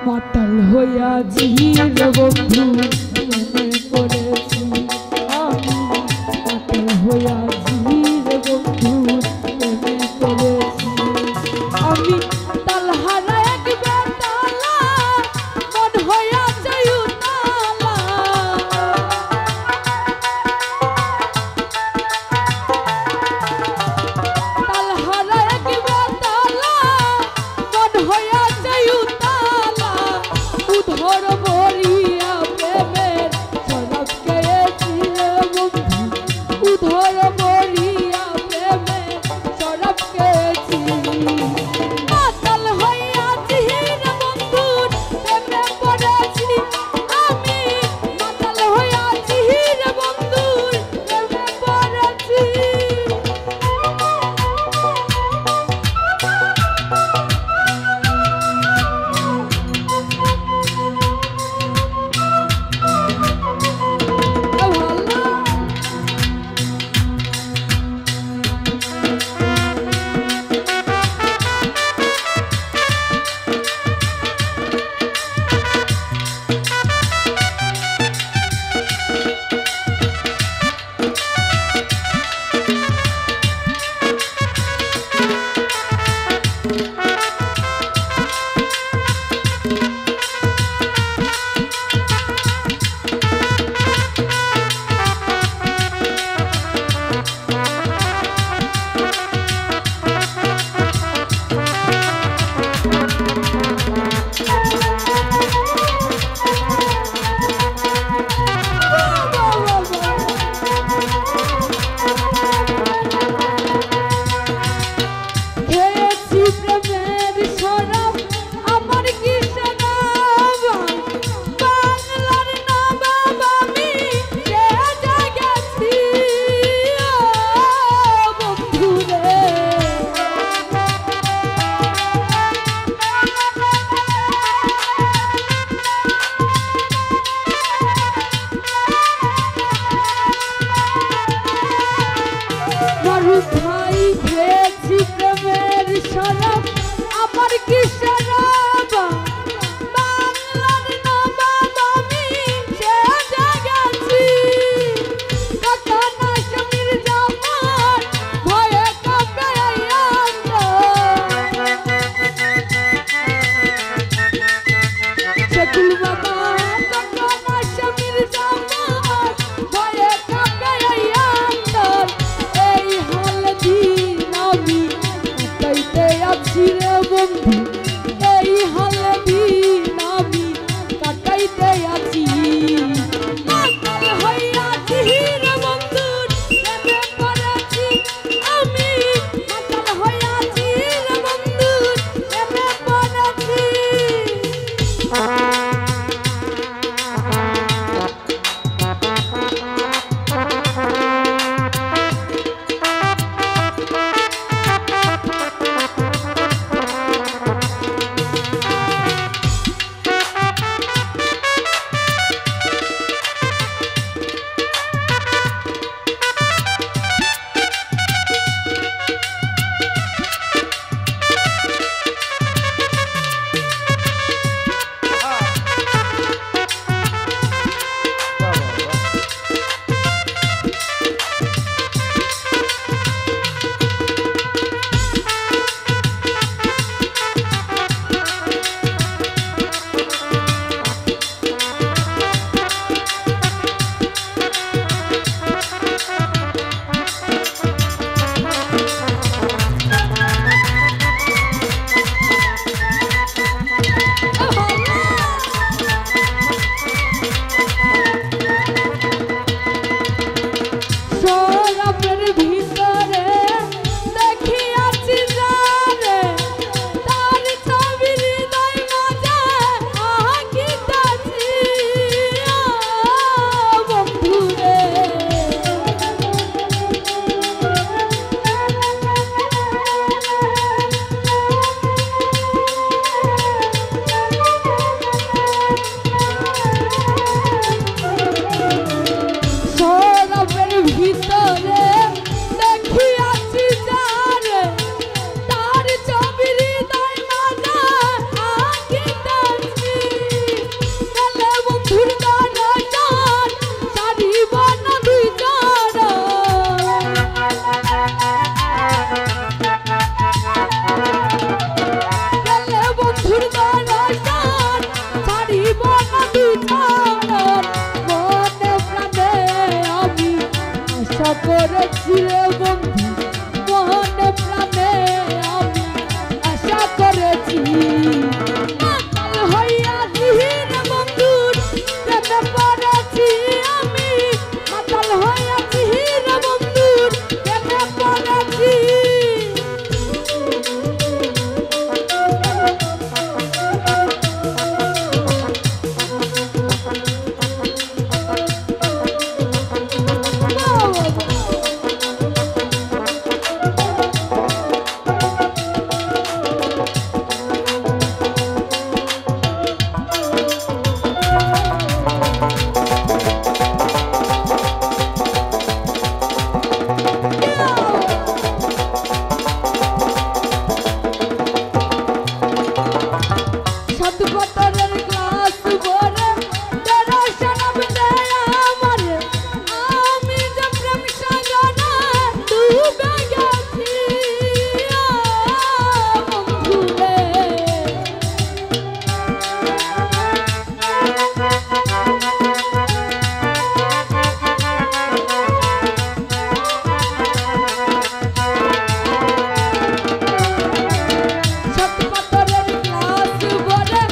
মাতাল হইয়া জির বন্ধু মনে করেছি আমি মাতাল হইয়া জির বন্ধু মনে করেছি আমি তালহারা এক বেতালা মন হইয়া যাইউতালা তালহারা এক বেতালা মন হইয়া যাইউতালা উধর ভরিয়া প্রেমের শরাব খেয়েছি রে বন্ধু উধর ভরিয়া প্রেমের শরাব খেয়েছি মাতাল হইয়া জিহির বন্ধুর প্রেমে পড়েছি আমি মাতাল হইয়া জিহির বন্ধুর প্রেমে পড়েছি ভাই খেয়েছি প্রেমের শরাব আমার কি শরাব বাংলার নবাব আমি সেজে গেছি কাকা না সমীর জামান ভয়ে কাঁপে সেকুল বাবা কাকা না সমীর জামান ভয়ে কাঁপে এই হাল দিন আমি কাটাইতে আছি রে বন্ধু এই হাল দিন আমি কাটাইতে আছি মাতাল হইয়া জিহির বন্ধুর প্রেমে পড়েছি আমি মাতাল হইয়া জিহির বন্ধুর প্রেমে পড়েছি করেছি রে বন্ধু মনে প্রাণে আমি আশা করেছি মাতাল হইয়া দিন বন্ধুর প্রেমে পড়েছি আমি মাতাল হইয়া দিন বন্ধুর প্রেমে পড়েছি সতপতরের গ্লাস ভরে তেরা শরাব দেয় আমারে আমি যে প্রেম সাগরে ডুবে গেছি বন্ধুরে সতপতরের গ্লাস ভরে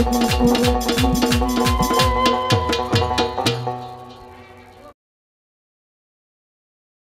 করবি